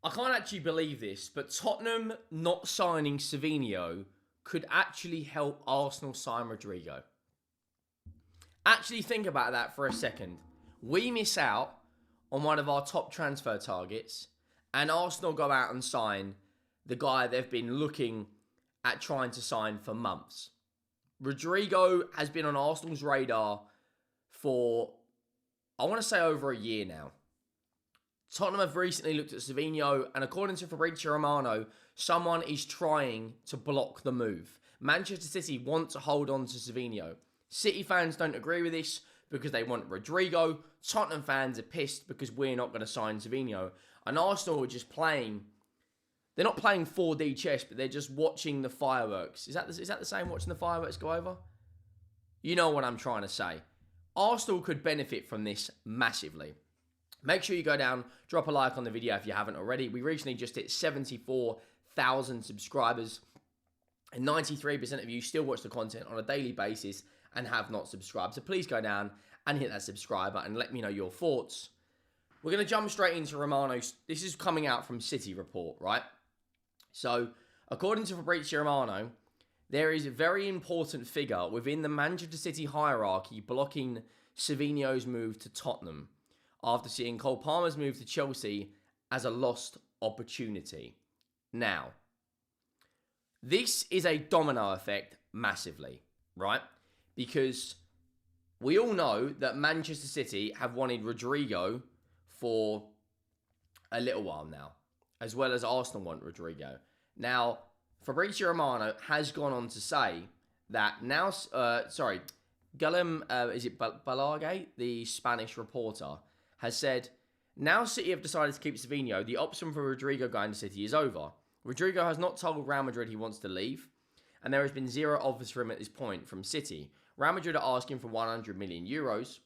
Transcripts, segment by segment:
I can't actually believe this, but Tottenham not signing Savinho could actually help Arsenal sign Rodrygo. Actually think about that for a second. We miss out on one of our top transfer targets, and Arsenal go out and sign the guy they've been looking at trying to sign for months. Rodrigo has been on Arsenal's radar for, I want to say, over a year now. Tottenham have recently looked at Savinho, and according to Fabio Romano, someone is trying to block the move. Manchester City want to hold on to Savinho. City fans don't agree with this because they want Rodrygo. Tottenham fans are pissed because we're not going to sign Savinho. And Arsenal are just playing. They're not playing 4D chess, but they're just watching the fireworks. Is that the same, watching the fireworks go over? You know what I'm trying to say. Arsenal could benefit from this massively. Make sure you go down, drop a like on the video if you haven't already. We recently just hit 74,000 subscribers. And 93% of you still watch the content on a daily basis and have not subscribed. So please go down and hit that subscribe button and let me know your thoughts. We're going to jump straight into Romano. This is coming out from City Report, right? So, according to Fabrizio Romano, there is a very important figure within the Manchester City hierarchy blocking Savinho's move to Tottenham after seeing Cole Palmer's move to Chelsea as a lost opportunity. Now, this is a domino effect massively, right? Because we all know that Manchester City have wanted Rodrigo for a little while now, as well as Arsenal want Rodrigo. Now, Fabrizio Romano has gone on to say that now, Guillem, Balagay, the Spanish reporter, has said, now City have decided to keep Savinho, the option for Rodrigo going to City is over. Rodrigo has not told Real Madrid he wants to leave, and there has been zero offers for him at this point from City. Real Madrid are asking for 100 million euros,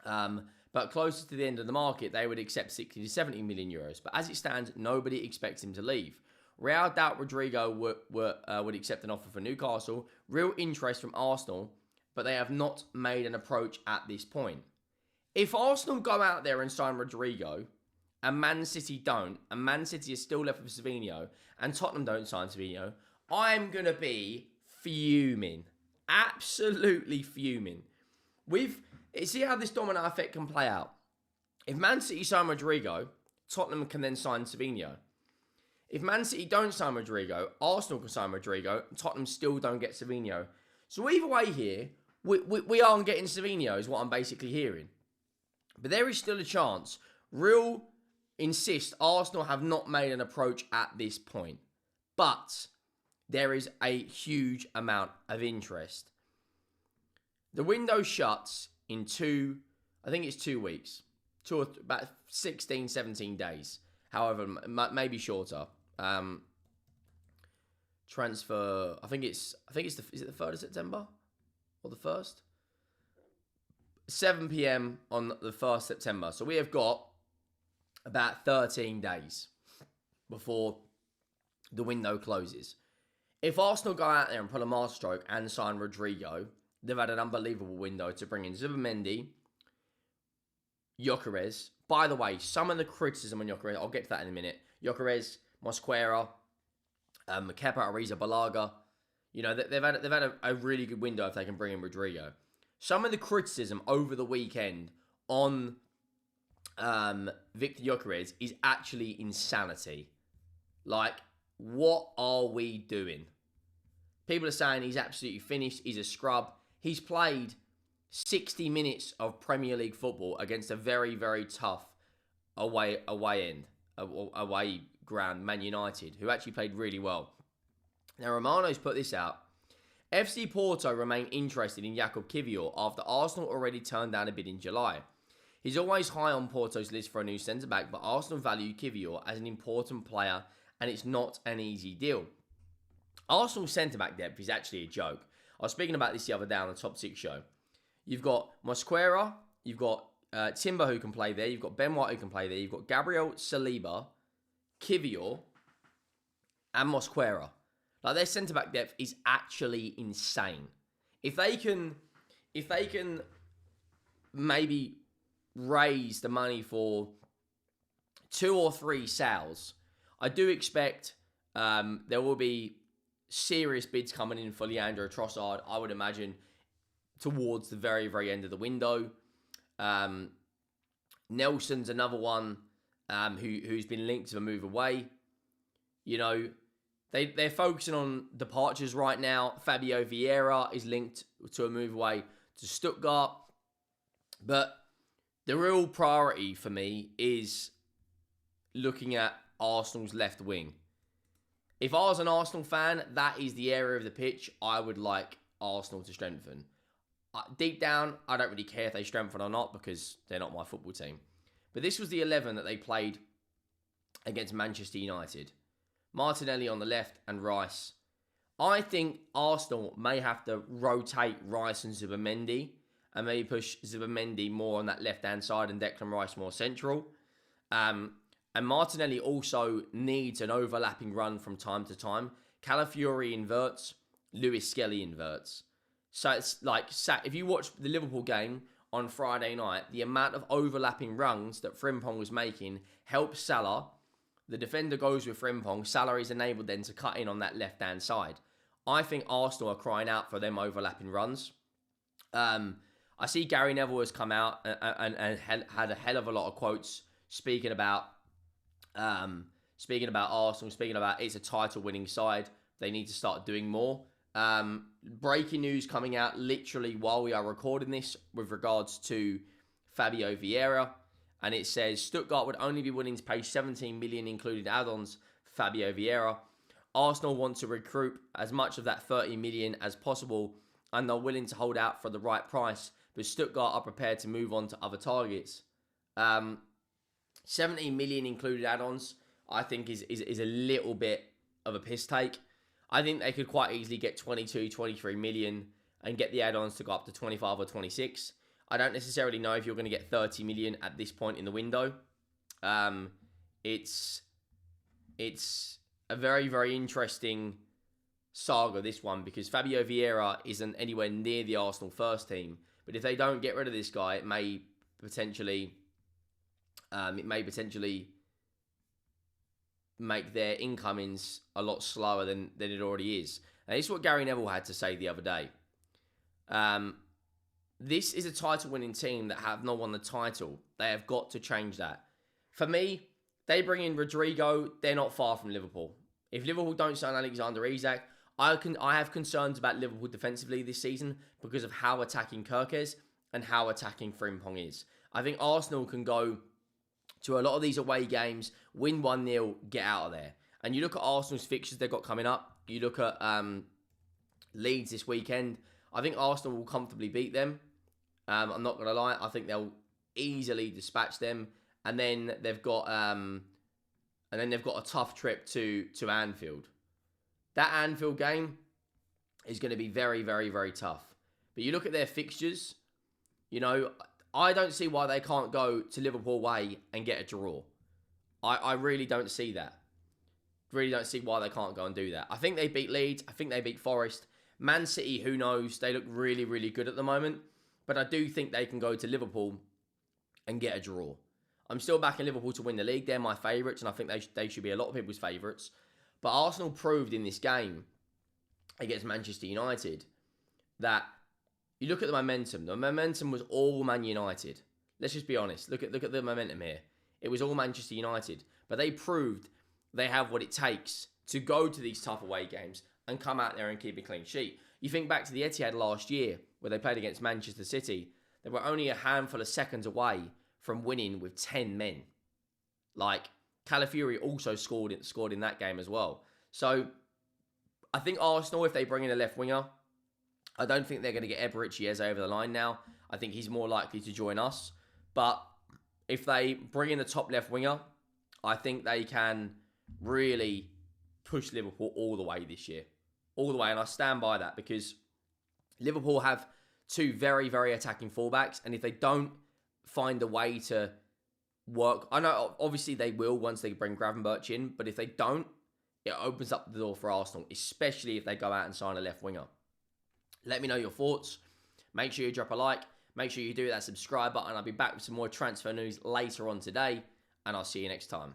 but closer to the end of the market, they would accept 60 to 70 million euros. But as it stands, nobody expects him to leave. Real doubt Rodrigo would accept an offer for Newcastle. Real interest from Arsenal, but they have not made an approach at this point. If Arsenal go out there and sign Rodrigo, and Man City don't, and Man City is still left with Savinho, and Tottenham don't sign Savinho, I'm going to be fuming. Absolutely fuming. See how this domino effect can play out. If Man City sign Rodrigo, Tottenham can then sign Savinho. If Man City don't sign Rodrigo, Arsenal can sign Rodrigo, and Tottenham still don't get Savinho. So either way here, we aren't getting Savinho is what I'm basically hearing. But there is still a chance. Real insist Arsenal have not made an approach at this point. But there is a huge amount of interest. The window shuts in I think it's 2 weeks. About 16, 17 days. However, maybe shorter. Transfer, I think it's is it the 3rd of September? Or the 1st? 7 p.m. on the 1st September. So we have got about 13 days before the window closes. If Arsenal go out there and pull a masterstroke and sign Rodrygo, they've had an unbelievable window to bring in Zubimendi, Gyokeres. By the way, some of the criticism on Gyokeres, I'll get to that in a minute. Gyokeres, Mosquera, Kepa Arrizabalaga. You know, they've had a really good window if they can bring in Rodrigo. Some of the criticism over the weekend on Viktor Gyokeres is actually insanity. Like, what are we doing? People are saying he's absolutely finished. He's a scrub. He's played 60 minutes of Premier League football against a very, very tough away ground, Man United, who actually played really well. Now, Romano's put this out. FC Porto remain interested in Jakub Kiwior after Arsenal already turned down a bid in July. He's always high on Porto's list for a new centre-back, but Arsenal value Kiwior as an important player, and it's not an easy deal. Arsenal's centre-back depth is actually a joke. I was speaking about this the other day on the Top 6 show. You've got Mosquera, you've got Timber who can play there, you've got Ben White who can play there, you've got Gabriel Saliba, Kiwior, and Mosquera. Like, their centre-back depth is actually insane. If they can maybe raise the money for 2 or 3 sales. I do expect there will be serious bids coming in for Leandro Trossard, I would imagine, towards the very, very end of the window. Nelson's another one who's been linked to a move away. You know, they're focusing on departures right now. Fabio Vieira is linked to a move away to Stuttgart. But the real priority for me is looking at Arsenal's left wing. If I was an Arsenal fan, that is the area of the pitch I would like Arsenal to strengthen. Deep down, I don't really care if they strengthen or not because they're not my football team. But this was the 11 that they played against Manchester United. Martinelli on the left and Rice. I think Arsenal may have to rotate Rice and Zubimendi and maybe push Zubimendi more on that left-hand side and Declan Rice more central. And Martinelli also needs an overlapping run from time to time. Calafiori inverts, Lewis Skelly inverts. So it's like, if you watch the Liverpool game on Friday night, the amount of overlapping runs that Frimpong was making helps Salah. The defender goes with Frimpong. Salah is enabled then to cut in on that left-hand side. I think Arsenal are crying out for them overlapping runs. I see Gary Neville has come out and had a hell of a lot of quotes speaking about Arsenal, speaking about it's a title-winning side. They need to start doing more. Breaking news coming out literally while we are recording this with regards to Fabio Vieira. And it says Stuttgart would only be willing to pay 17 million including add-ons for Fabio Vieira. Arsenal want to recruit as much of that 30 million as possible and they're willing to hold out for the right price, but Stuttgart are prepared to move on to other targets. 17 million included add-ons, I think is a little bit of a piss take. I think they could quite easily get 22, 23 million and get the add-ons to go up to 25 or 26. I don't necessarily know if you're going to get 30 million at this point in the window. It's a very, very interesting saga, this one, because Fabio Vieira isn't anywhere near the Arsenal first team. But if they don't get rid of this guy, it may potentially make their incomings a lot slower than it already is. And this is what Gary Neville had to say the other day. This is a title-winning team that have not won the title. They have got to change that. For me, they bring in Rodrygo, they're not far from Liverpool. If Liverpool don't sign Alexander Isak, I have concerns about Liverpool defensively this season because of how attacking Gyokeres and how attacking Frimpong is. I think Arsenal can go to a lot of these away games, win 1-0, get out of there. And you look at Arsenal's fixtures they've got coming up. You look at Leeds this weekend. I think Arsenal will comfortably beat them. I'm not going to lie. I think they'll easily dispatch them. And then they've got a tough trip to Anfield. That Anfield game is going to be very, very, very tough. But you look at their fixtures, you know, I don't see why they can't go to Liverpool away and get a draw. I really don't see that. Really don't see why they can't go and do that. I think they beat Leeds. I think they beat Forest. Man City, who knows? They look really, really good at the moment. But I do think they can go to Liverpool and get a draw. I'm still backing Liverpool to win the league. They're my favourites, and I think they should be a lot of people's favourites. But Arsenal proved in this game against Manchester United that you look at the momentum. The momentum was all Man United. Let's just be honest. Look at the momentum here. It was all Manchester United. But they proved they have what it takes to go to these tough away games and come out there and keep a clean sheet. You think back to the Etihad last year where they played against Manchester City. They were only a handful of seconds away from winning with 10 men. Like, Calafiori also scored in that game as well. So, I think Arsenal, if they bring in a left winger, I don't think they're going to get Eberechi Eze over the line now. I think he's more likely to join us. But if they bring in a top left winger, I think they can really push Liverpool all the way this year. All the way. And I stand by that because Liverpool have two very, very attacking fullbacks. And if they don't find a way to work, I know obviously they will once they bring Gravenberch in. But if they don't, it opens up the door for Arsenal, especially if they go out and sign a left winger. Let me know your thoughts. Make sure you drop a like. Make sure you do that subscribe button. I'll be back with some more transfer news later on today. and I'll see you next time.